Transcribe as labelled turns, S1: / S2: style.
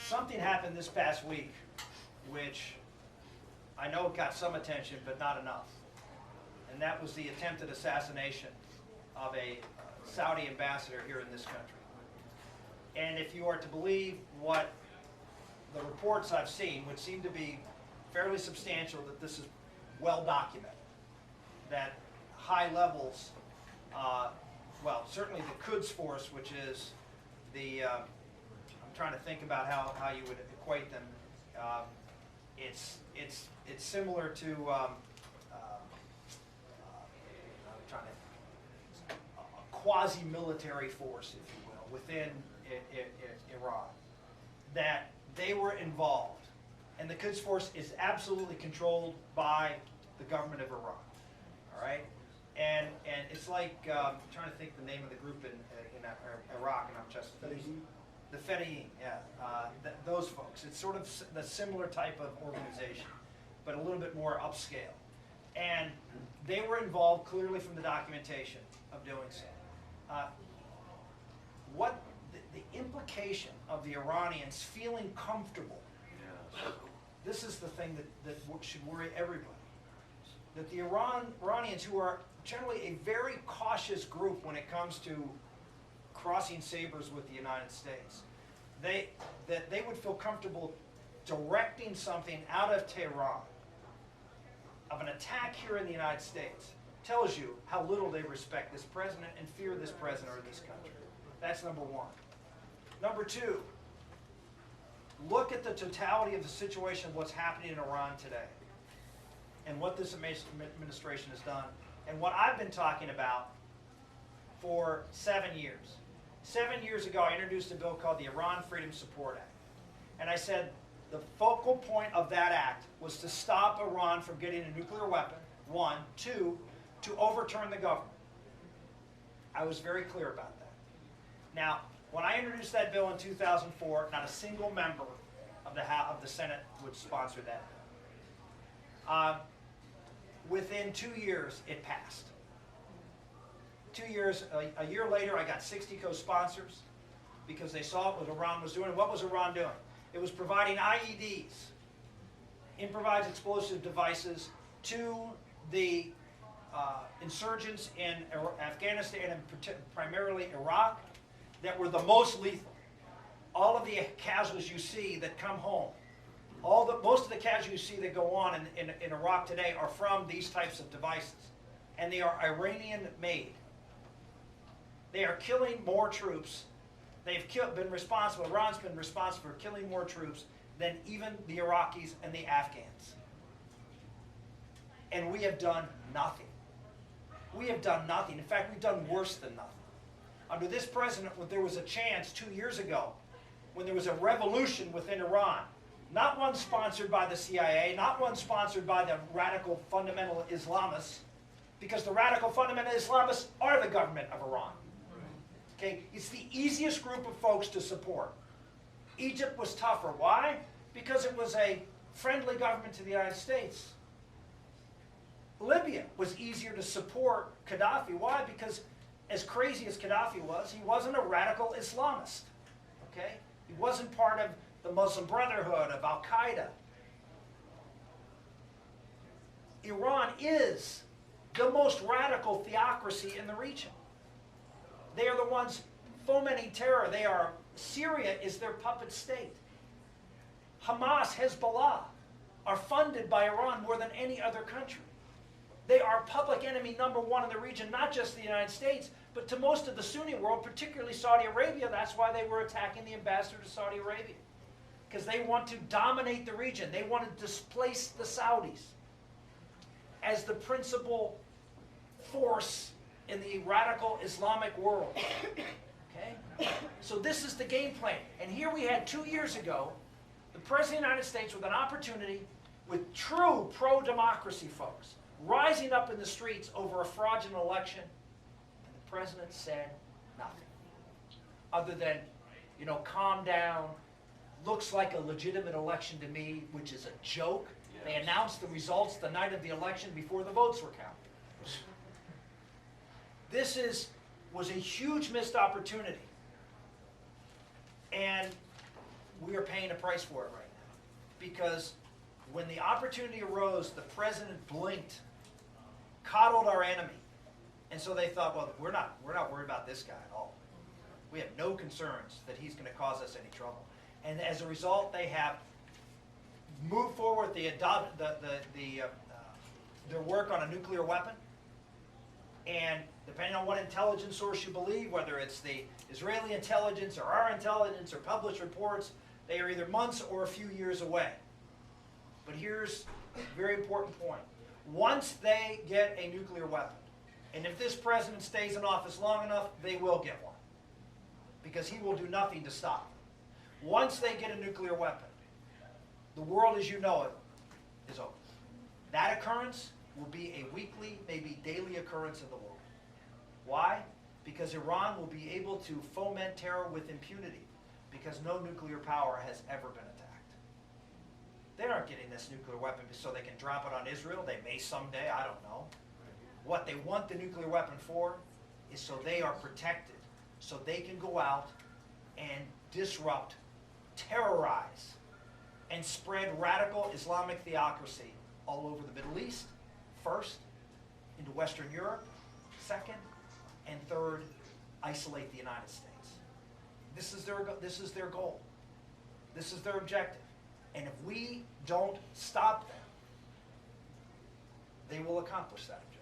S1: Something happened this past week which I know got some attention, but not enough. And that was the attempted assassination of a Saudi ambassador here in this country. And if you are to believe what the reports I've seen, which seem to be fairly substantial, that this is well documented, that high levels, well, certainly the Quds Force, which is the, I'm trying to think about how you would equate them. It's similar to, I'm trying to, a quasi-military force, if you will, within Iran, that they were involved. And the Quds Force is absolutely controlled by the government of Iran, all right? And it's like, I'm trying to think the name of the group in Iraq, and I'm just, the Fedayeen, yeah, those folks. It's sort of the similar type of organization, but a little bit more upscale. And they were involved clearly from the documentation of doing so. What the implication of the Iranians feeling comfortable, this is the thing that should worry everybody. That the Iranians, who are generally a very cautious group when it comes to crossing sabers with the United States, that they would feel comfortable directing something out of Tehran, of an attack here in the United States, tells you how little they respect this president and fear this president or this country. That's number one. Number two, look at the totality of the situation of what's happening in Iran today and what this administration has done and what I've been talking about for 7 years. 7 years ago, I introduced a bill called the Iran Freedom Support Act. And I said the focal point of that act was to stop Iran from getting a nuclear weapon, one. Two, to overturn the government. I was very clear about that. Now, when I introduced that bill in 2004, not a single member of the Senate would sponsor that bill. Within 2 years, it passed. 2 years, a year later, I got 60 co-sponsors because they saw what Iran was doing. And what was Iran doing? It was providing IEDs, improvised explosive devices, to the insurgents in Afghanistan and primarily Iraq that were the most lethal. All of the casualties you see that come home, most of the casualties you see that go on in Iraq today are from these types of devices. And they are Iranian-made. They are killing more troops. They've been responsible, Iran's been responsible for killing more troops than even the Iraqis and the Afghans. And we have done nothing. We have done nothing. In fact, we've done worse than nothing. Under this president, there was a chance 2 years ago when there was a revolution within Iran, not one sponsored by the CIA, not one sponsored by the radical fundamental Islamists, because the radical fundamental Islamists are the government of Iran. Okay? It's the easiest group of folks to support. Egypt was tougher. Why? Because it was a friendly government to the United States. Libya was easier to support Gaddafi. Why? Because as crazy as Gaddafi was, he wasn't a radical Islamist. Okay? He wasn't part of the Muslim Brotherhood, of Al-Qaeda. Iran is the most radical theocracy in the region. They are the ones fomenting terror. Syria is their puppet state. Hamas, Hezbollah are funded by Iran more than any other country. They are public enemy number one in the region, not just the United States, but to most of the Sunni world, particularly Saudi Arabia. That's why they were attacking the ambassador to Saudi Arabia, because they want to dominate the region. They want to displace the Saudis as the principal force in the radical Islamic world. Okay? So this is the game plan. And here we had 2 years ago, the President of the United States with an opportunity with true pro-democracy folks rising up in the streets over a fraudulent election, and the President said nothing. Other than, calm down, looks like a legitimate election to me, which is a joke. Yes. They announced the results the night of the election before the votes were counted. This was a huge missed opportunity. And we are paying a price for it right now. Because when the opportunity arose, the president blinked, coddled our enemy. And so they thought, well, we're not worried about this guy at all. We have no concerns that he's going to cause us any trouble. And as a result, they have moved forward their work on a nuclear weapon. And depending on what intelligence source you believe, whether it's the Israeli intelligence or our intelligence or published reports, they are either months or a few years away. But here's a very important point. Once they get a nuclear weapon, and if this president stays in office long enough, they will get one. Because he will do nothing to stop them. Once they get a nuclear weapon, the world as you know it is over. That occurrence will be a weekly, maybe daily occurrence in the world. Why? Because Iran will be able to foment terror with impunity, because no nuclear power has ever been attacked. They aren't getting this nuclear weapon so they can drop it on Israel. They may someday, I don't know. What they want the nuclear weapon for is so they are protected, so they can go out and disrupt, terrorize, and spread radical Islamic theocracy all over the Middle East, first, into Western Europe, second, and third, isolate the United States. This is their goal. This is their objective. And if we don't stop them, they will accomplish that objective.